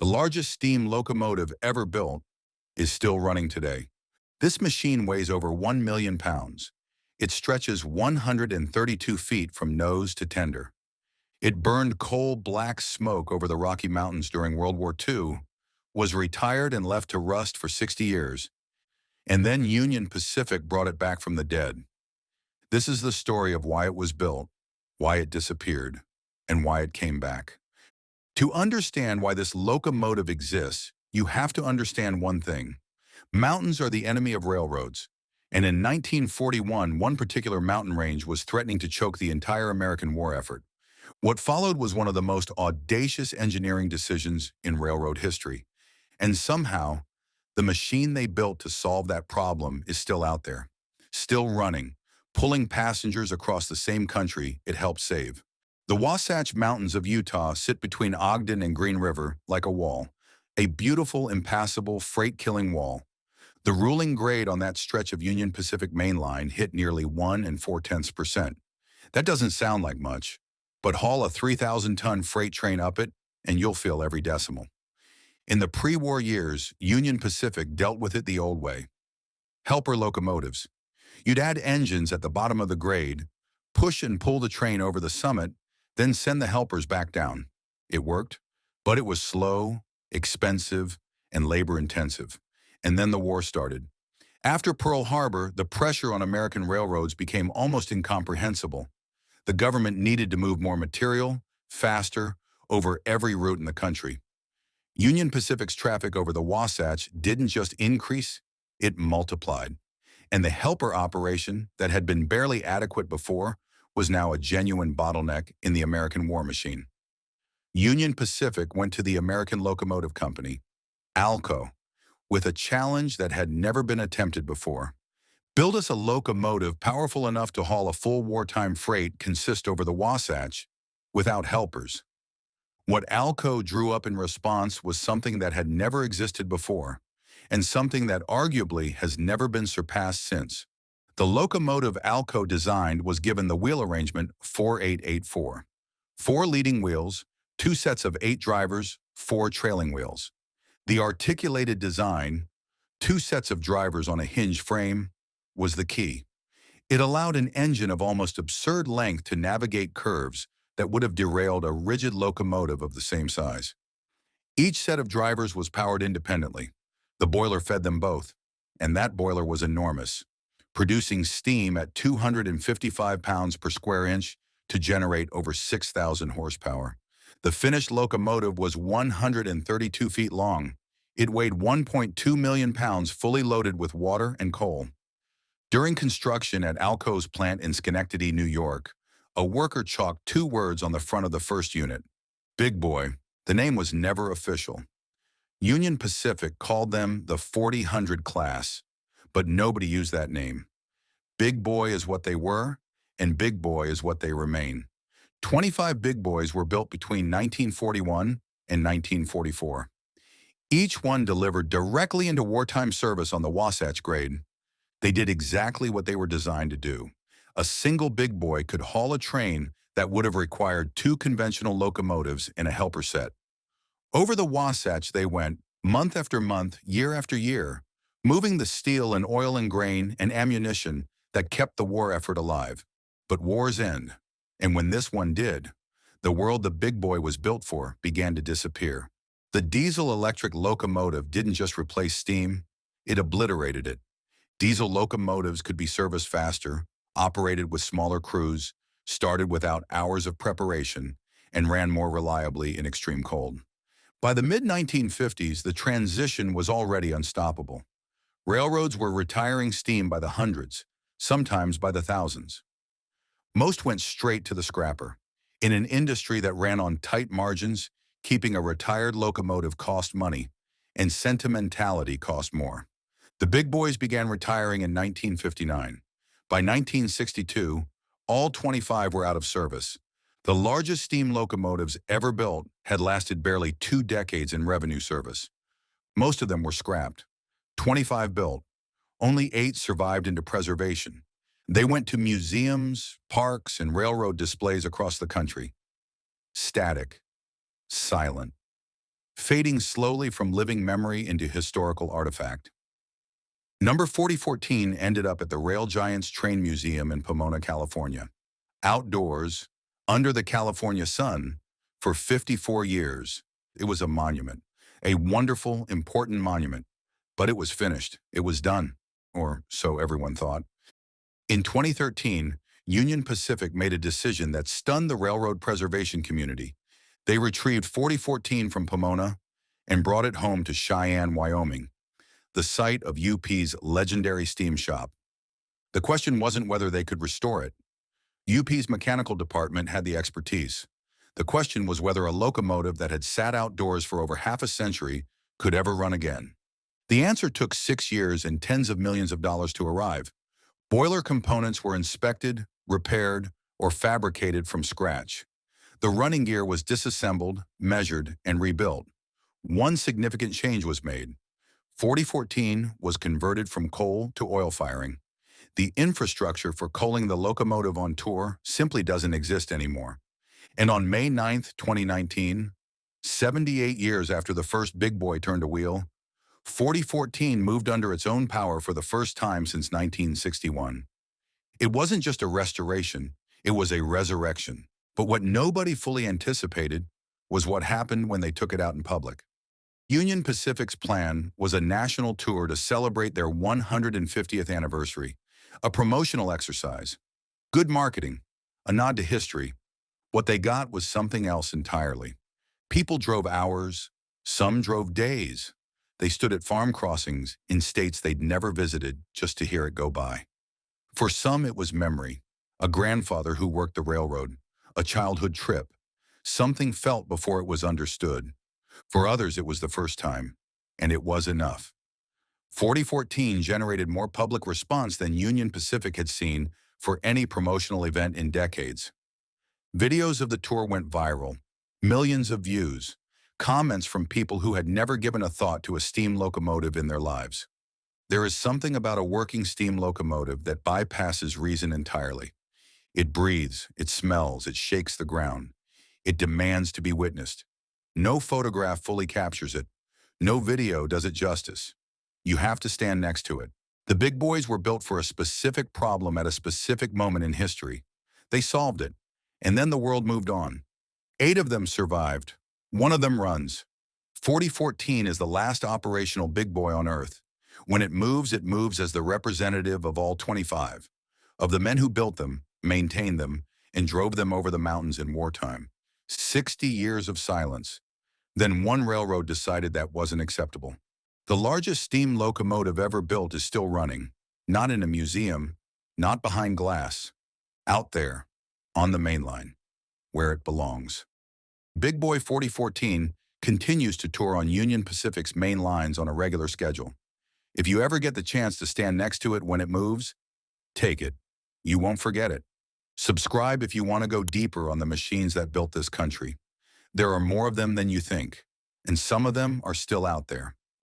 The largest steam locomotive ever built is still running today. This machine weighs over 1 million pounds. It stretches 132 feet from nose to tender. It burned coal black smoke over the Rocky Mountains during World War II, was retired and left to rust for 60 years, and then Union Pacific brought it back from the dead. This is the story of why it was built, why it disappeared, and why it came back. To understand why this locomotive exists, you have to understand one thing. Mountains are the enemy of railroads, and in 1941, one particular mountain range was threatening to choke the entire American war effort. What followed was one of the most audacious engineering decisions in railroad history, and somehow, the machine they built to solve that problem is still out there, still running, pulling passengers across the same country it helped save. The Wasatch Mountains of Utah sit between Ogden and Green River like a wall, a beautiful, impassable, freight-killing wall. The ruling grade on that stretch of Union Pacific mainline hit nearly 1.4%. That doesn't sound like much, but haul a 3,000-ton freight train up it, and you'll feel every decimal. In the pre-war years, Union Pacific dealt with it the old way. Helper locomotives. You'd add engines at the bottom of the grade, push and pull the train over the summit, then send the helpers back down. It worked, but it was slow, expensive, and labor-intensive. And then the war started. After Pearl Harbor, the pressure on American railroads became almost incomprehensible. The government needed to move more material, faster, over every route in the country. Union Pacific's traffic over the Wasatch didn't just increase, it multiplied. And the helper operation that had been barely adequate before was now a genuine bottleneck in the American war machine. Union Pacific went to the American Locomotive Company, ALCO, with a challenge that had never been attempted before. Build us a locomotive powerful enough to haul a full wartime freight consist over the Wasatch without helpers. What ALCO drew up in response was something that had never existed before, and something that arguably has never been surpassed since. The locomotive ALCO designed was given the wheel arrangement 4884. 4 leading wheels, 2 sets of 8 drivers, 4 trailing wheels. The articulated design, 2 sets of drivers on a hinge frame, was the key. It allowed an engine of almost absurd length to navigate curves that would have derailed a rigid locomotive of the same size. Each set of drivers was powered independently. The boiler fed them both, and that boiler was enormous, producing steam at 255 pounds per square inch to generate over 6,000 horsepower. The finished locomotive was 132 feet long. It weighed 1.2 million pounds fully loaded with water and coal. During construction at ALCO's plant in Schenectady, New York, a worker chalked 2 words on the front of the first unit. Big Boy. The name was never official. Union Pacific called them the 4000 class, but nobody used that name. Big Boy is what they were, and Big Boy is what they remain. 25 Big Boys were built between 1941 and 1944. Each one delivered directly into wartime service on the Wasatch grade. They did exactly what they were designed to do. A single Big Boy could haul a train that would have required 2 conventional locomotives and a helper set. Over the Wasatch they went, month after month, year after year, moving the steel and oil and grain and ammunition that kept the war effort alive. But wars end, and when this one did, the world the Big Boy was built for began to disappear. The diesel-electric locomotive didn't just replace steam, it obliterated it. Diesel locomotives could be serviced faster, operated with smaller crews, started without hours of preparation, and ran more reliably in extreme cold. By the mid-1950s, the transition was already unstoppable. Railroads were retiring steam by the hundreds, sometimes by the thousands. Most went straight to the scrapper. In an industry that ran on tight margins, keeping a retired locomotive cost money, and sentimentality cost more. The Big Boys began retiring in 1959. By 1962, all 25 were out of service. The largest steam locomotives ever built had lasted barely 2 decades in revenue service. Most of them were scrapped. 25 built. Only 8 survived into preservation. They went to museums, parks, and railroad displays across the country. Static. Silent. fading slowly from living memory into historical artifact. Number 4014 ended up at the Rail Giants Train Museum in Pomona, California. Outdoors, under the California sun, for 54 years, it was a monument. A wonderful, important monument. But it was finished. It was done. Or so everyone thought. In 2013, Union Pacific made a decision that stunned the railroad preservation community. They retrieved 4014 from Pomona and brought it home to Cheyenne, Wyoming, the site of UP's legendary steam shop. The question wasn't whether they could restore it. UP's mechanical department had the expertise. The question was whether a locomotive that had sat outdoors for over half a century could ever run again. The answer took 6 years and tens of millions of dollars to arrive. Boiler components were inspected, repaired, or fabricated from scratch. The running gear was disassembled, measured, and rebuilt. One significant change was made. 4014 was converted from coal to oil firing. The infrastructure for coaling the locomotive on tour simply doesn't exist anymore. And on May 9, 2019, 78 years after the first big boy turned a wheel, 4014 moved under its own power for the first time since 1961. It wasn't just a restoration, it was a resurrection. But what nobody fully anticipated was what happened when they took it out in public. Union Pacific's plan was a national tour to celebrate their 150th anniversary, a promotional exercise. Good marketing, a nod to history. What they got was something else entirely. People drove hours, some drove days. They stood at farm crossings in states they'd never visited just to hear it go by. For some, it was memory, a grandfather who worked the railroad, a childhood trip, something felt before it was understood. For others, it was the first time, and it was enough. 4014 generated more public response than Union Pacific had seen for any promotional event in decades. Videos of the tour went viral, millions of views, comments from people who had never given a thought to a steam locomotive in their lives. There is something about a working steam locomotive that bypasses reason entirely. It breathes, it smells, it shakes the ground. It demands to be witnessed. No photograph fully captures it. No video does it justice. You have to stand next to it. The big boys were built for a specific problem at a specific moment in history. They solved it, and then the world moved on. 8 of them survived. 1 of them runs. 4014 is the last operational big boy on Earth. When it moves as the representative of all 25, of the men who built them, maintained them, and drove them over the mountains in wartime. 60 years of silence. Then one railroad decided that wasn't acceptable. The largest steam locomotive ever built is still running, not in a museum, not behind glass, out there, on the mainline, where it belongs. Big Boy 4014 continues to tour on Union Pacific's main lines on a regular schedule. If you ever get the chance to stand next to it when it moves, take it. You won't forget it. Subscribe if you want to go deeper on the machines that built this country. There are more of them than you think, and some of them are still out there.